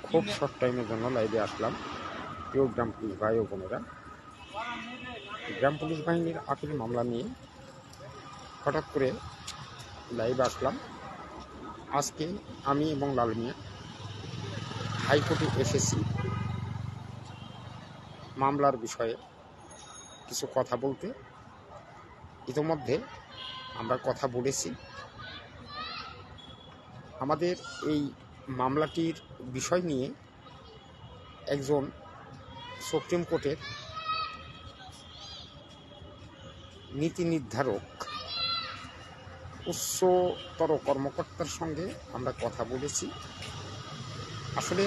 খুব শর্ট টাইমের জন্য লাইভে আসলাম। প্রিয় গ্রাম পুলিশ ভাই ও বোনেরা, গ্রাম পুলিশ বাহিনীর আপিল মামলা নিয়ে হঠাৎ করে লাইভে আসলাম। আজকে আমি এবং লাল মিয়া হাইকোর্টে এসেছি মামলার বিষয়ে কিছু কথা বলতে। ইতোমধ্যে আমরা কথা বলেছি। আমাদের এই মামলাটির বিষয় নিয়ে একজন সুপ্রিম কোর্টের নীতি নির্ধারক উচ্চতর কর্মকর্তার সঙ্গে আমরা কথা বলেছি। আসলে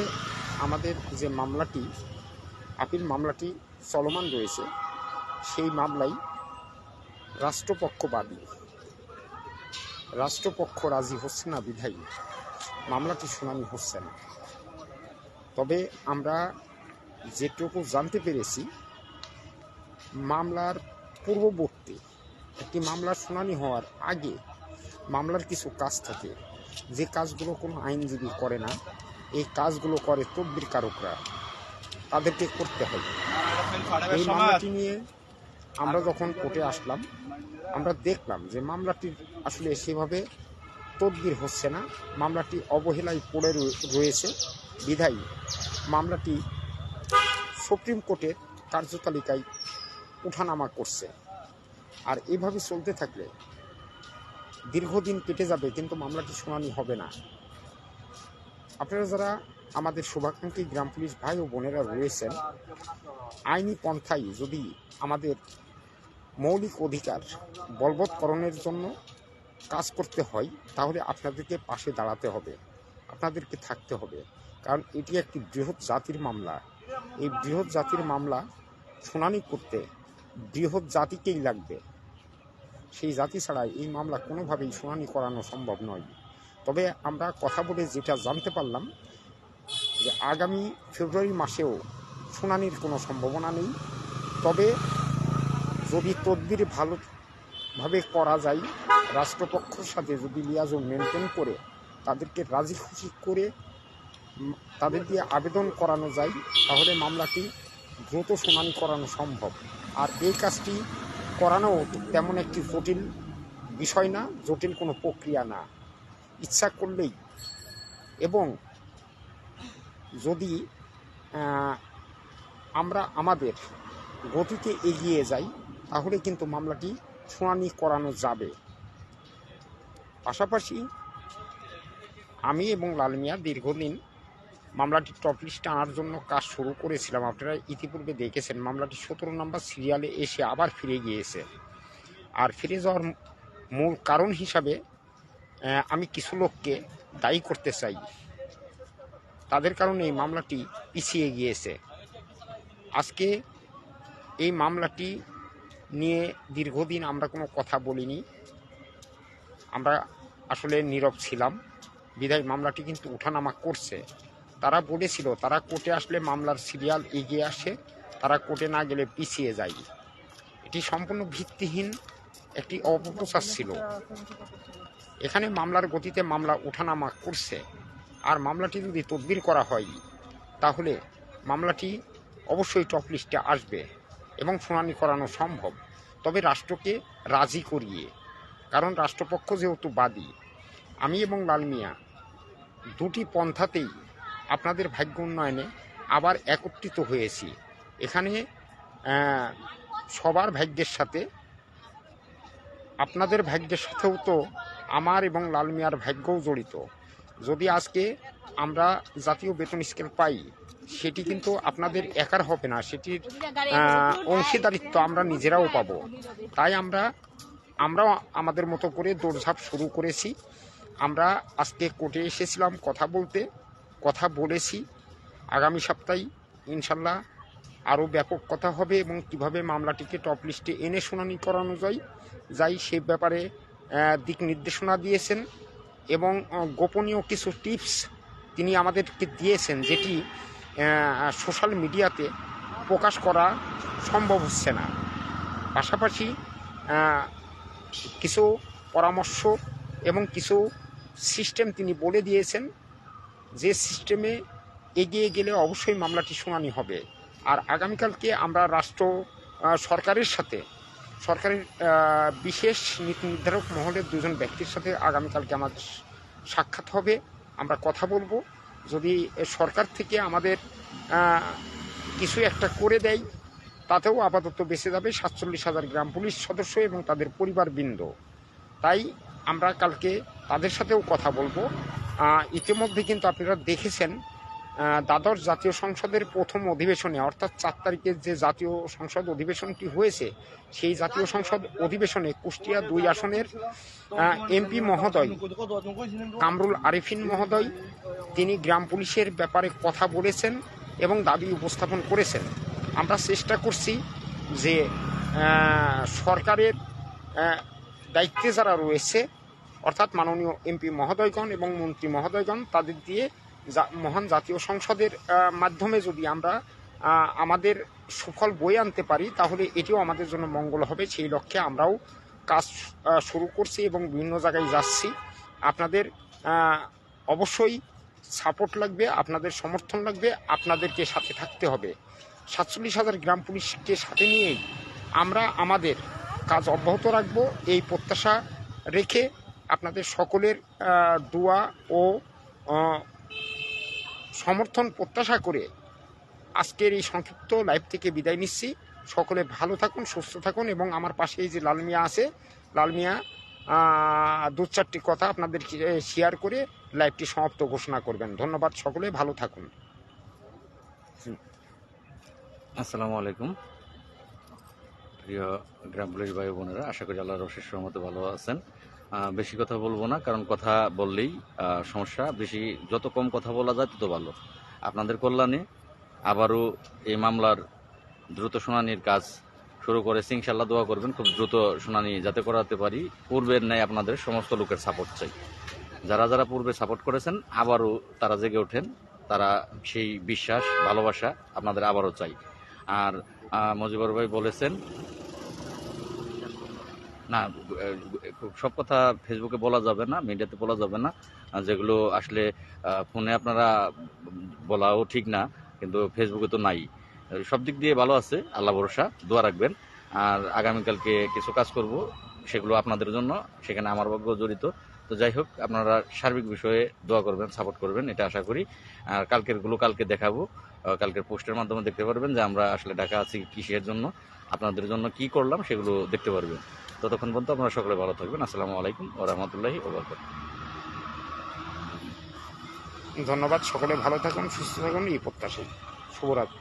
আমাদের যে মামলাটি, আপিল মামলাটি চলমান রয়েছে, সেই মামলায় রাষ্ট্রপক্ষবাদী, রাষ্ট্রপক্ষ রাজি হচ্ছে না বিধায়ী মামলাটি শুনানি হচ্ছে না। তবে আমরা যেটুকু জানতে পেরেছি, মামলার পূর্ববর্তী একটি মামলার শুনানি হওয়ার আগে মামলার কিছু কাজ থাকে, যে কাজগুলো কোনো আইনজীবী করে না, এই কাজগুলো করে তদবিরকারকরা, তাদেরকে করতে হয়। এই মামলাটি নিয়ে আমরা যখন কোর্টে আসলাম, আমরা দেখলাম যে মামলাটির আসলে সেভাবে তদবির হচ্ছে না, মামলাটি অবহেলায় পড়ে রয়েছে বিধায়ী মামলাটি সুপ্রিম কোর্টের কার্যতালিকায় ওঠানামা করছে। আর এভাবে চলতে থাকলে দীর্ঘদিন কেটে যাবে, কিন্তু মামলাটি শুনানি হবে না। আপনারা যারা আমাদের শুভাকাঙ্ক্ষী গ্রাম পুলিশ ভাই ও বোনেরা রয়েছেন, আইনি পন্থায় যদি আমাদের মৌলিক অধিকার বলবৎকরণের জন্য কাজ করতে হয়, তাহলে আপনাদেরকে পাশে দাঁড়াতে হবে, আপনাদেরকে থাকতে হবে। কারণ এটি একটি বৃহৎ জাতির মামলা। এই বৃহৎ জাতির মামলা শুনানি করতে বৃহৎ জাতিকেই লাগবে। সেই জাতি ছাড়াই এই মামলা কোনোভাবেই শুনানি করানো সম্ভব নয়। তবে আমরা কথা বলে যেটা জানতে পারলাম, যে আগামী ফেব্রুয়ারি মাসেও শুনানির কোনো সম্ভাবনা নেই। তবে যদি তদবির ভালোভাবে করা যায়, রাষ্ট্রপক্ষের সাথে যদি লিয়াজোন মেনটেন করে তাদেরকে রাজি খুশি করে তাদের দিয়ে আবেদন করানো যায়, তাহলে মামলাটি দ্রুত শুনানি করানো সম্ভব। আর এই কাজটি করানো তেমন একটি জটিল বিষয় না, জটিল কোনো প্রক্রিয়া না। ইচ্ছা করলেই এবং যদি আমরা আমাদের গতিতে এগিয়ে যাই, তাহলে কিন্তু মামলাটি শুনানি করানো যাবে। পাশাপাশি আমি এবং লাল মিয়া দীর্ঘদিন মামলাটি টপ লিস্টে আনার জন্য কাজ শুরু করেছিলাম। আপনারা ইতিপূর্বে দেখেছেন মামলাটি 17 নম্বর সিরিয়ালে এসে আবার ফিরে গিয়েছে। আর ফিরে যাওয়ার মূল কারণ হিসাবে আমি কিছু লোককে দায়ী করতে চাই। তাদের কারণে এই মামলাটি পিছিয়ে গিয়েছে। আজকে এই মামলাটি নিয়ে দীর্ঘদিন আমরা কোনো কথা বলিনি, আমরা আসলে নীরব ছিলাম। বিধায় মামলাটি কিন্তু ওঠানামা করছে। তারা বলেছিল তারা কোর্টে আসলে মামলার সিরিয়াল এগিয়ে আসে, তারা কোর্টে না গেলে পিছিয়ে যায়। এটি সম্পূর্ণ ভিত্তিহীন একটি অপপ্রচার ছিল। এখানে মামলার গতিতে মামলা ওঠানামা করছে। আর মামলাটি যদি তদবির করা হয়, তাহলে মামলাটি অবশ্যই টপ লিস্টে আসবে এবং শুনানি করানো সম্ভব। তবে রাষ্ট্রকে রাজি করিয়ে, কারণ রাষ্ট্রপক্ষ যেহেতু বাদী। আমি এবং লাল মিয়া দুটি পন্থাতেই আপনাদের ভাগ্য উন্নয়নে আবার একত্রিত হয়েছি। এখানে সবার ভাগ্যের সাথে, আপনাদের ভাগ্যের সাথেও তো আমার এবং লাল মিয়ার ভাগ্যও জড়িত। যদি আজকে আমরা জাতীয় বেতন স্কেল পাই, সেটি কিন্তু আপনাদের একার হবে না, সেটির অংশীদারিত্ব আমরা নিজেরাও পাব। তাই আমরাও আমাদের মতো করে দৌড়ঝাঁপ শুরু করেছি। আমরা আজকে কোর্টে এসেছিলাম কথা বলতে, কথা বলেছি। আগামী সপ্তাহে ইনশাল্লাহ আরও ব্যাপক কথা হবে এবং কীভাবে মামলাটিকে টপ লিস্টে এনে শুনানি করানো যায় সেই ব্যাপারে দিক নির্দেশনা দিয়েছেন এবং গোপনীয় কিছু টিপস তিনি আমাদেরকে দিয়েছেন, যেটি সোশ্যাল মিডিয়াতে প্রকাশ করা সম্ভব হচ্ছে না। পাশাপাশি কিছু পরামর্শ এবং কিছু সিস্টেম তিনি বলে দিয়েছেন, যে সিস্টেমে এগিয়ে গেলে অবশ্যই মামলাটি শুনানি হবে। আর আগামীকালকে আমরা সরকারের সাথে সরকারের বিশেষ নীতি নির্ধারক মহলের দুজন ব্যক্তির সাথে আগামীকালকে আমাদের সাক্ষাৎ হবে। আমরা কথা বলবো, যদি সরকার থেকে আমাদের কিছু একটা করে দেয়, তাতেও আপাতত বেঁচে যাবে 47,000 গ্রাম পুলিশ সদস্য এবং তাদের পরিবারবৃন্দ। তাই আমরা কালকে তাদের সাথেও কথা বলবো। ইতিমধ্যে কিন্তু আপনারা দেখেছেন দ্বাদশ জাতীয় সংসদের প্রথম অধিবেশনে, অর্থাৎ 4 তারিখের যে জাতীয় সংসদ অধিবেশনটি হয়েছে, সেই জাতীয় সংসদ অধিবেশনে কুষ্টিয়া 2 আসনের এমপি মহোদয় কামরুল আরেফিন মহোদয় তিনি গ্রাম পুলিশের ব্যাপারে কথা বলেছেন এবং দাবি উপস্থাপন করেছেন। আমরা চেষ্টা করছি যে সরকারের দায়িত্বে যারা রয়েছে, অর্থাৎ মাননীয় এমপি মহোদয়গণ এবং মন্ত্রী মহোদয়গণ, তাদের দিয়ে মহান জাতীয় সংসদের মাধ্যমে যদি আমরা আমাদের সুফল বয়ে আনতে পারি, তাহলে এটিও আমাদের জন্য মঙ্গল হবে। সেই লক্ষ্যে আমরাও কাজ শুরু করছি এবং বিভিন্ন জায়গায় যাচ্ছি। আপনাদের অবশ্যই সাপোর্ট লাগবে, আপনাদের সমর্থন লাগবে, আপনাদেরকে সাথে থাকতে হবে। 47,000 গ্রাম পুলিশকে সাথে নিয়েই আমরা আমাদের কাজ অব্যাহত রাখব, এই প্রত্যাশা রেখে আপনাদের সকলের দোয়া ও সমর্থন প্রত্যাশা করে আজকের এই সংক্ষিপ্ত লাইভ থেকে বিদায় নিচ্ছি। সকলে ভালো থাকুন, সুস্থ থাকুন এবং আমার পাশে এই যে লাল মিয়া আছে, লাল মিয়া 2-4টি কথা আপনাদের শেয়ার করে লাইভটি সমাপ্ত ঘোষণা করবেন। ধন্যবাদ, সকলে ভালো থাকুন। আসসালামু আলাইকুম প্রিয় গ্রাম পুলিশ ভাই বোনেরা, আশা করি আল্লাহর অশেষ রহমতে ভালো আছেন। বেশি কথা বলবো না, কারণ কথা বললেই সমস্যা। বেশি যত কম কথা বলা যায় তত ভালো। আপনাদের কল্যাণে আবারও এই মামলার দ্রুত শুনানির কাজ শুরু করেছি, ইনশাল্লাহ দোয়া করবেন খুব দ্রুত শুনানি যাতে করাতে পারি। পূর্বের ন্যায় আপনাদের সমস্ত লোকের সাপোর্ট চাই। যারা যারা পূর্বে সাপোর্ট করেছেন আবারও তারা জেগে ওঠেন, তারা সেই বিশ্বাস ভালোবাসা আপনাদের আবারও চাই। আর মজিবর ভাই বলেছেন না, সব কথা ফেসবুকে বলা যাবে না, মিডিয়াতে বলা যাবে না, যেগুলো আসলে ফোনে আপনারা বলাও ঠিক না, কিন্তু ফেসবুকে তো নাই। সব দিক দিয়ে ভালো আছে, আল্লাহ ভরসা, দোয়া রাখবেন। আর আগামীকালকে কিছু কাজ করব, সেগুলো আপনাদের জন্য, সেখানে আমার ভাগ্য জড়িত। তো যাই হোক, আপনারা সার্বিক বিষয়ে দোয়া করবেন, সাপোর্ট করবেন, এটা আশা করি। আর কালকেরগুলো কালকে দেখাবো, কালকের পোস্টের মাধ্যমে দেখতে পারবেন যে আমরা আসলে ঢাকা আছি কিসের জন্য, আপনাদের জন্য কি করলাম সেগুলো দেখতে পারবেন। ততক্ষণ পর্যন্ত আপনারা সকলে ভালো থাকবেন। আসসালামু আলাইকুম ওয়া রাহমাতুল্লাহি ওয়া বারাকাতুহু। ধন্যবাদ, সকলে ভালো থাকুন, সুস্থ থাকুন, এই প্রত্যাশায়। শুভরাত্রি।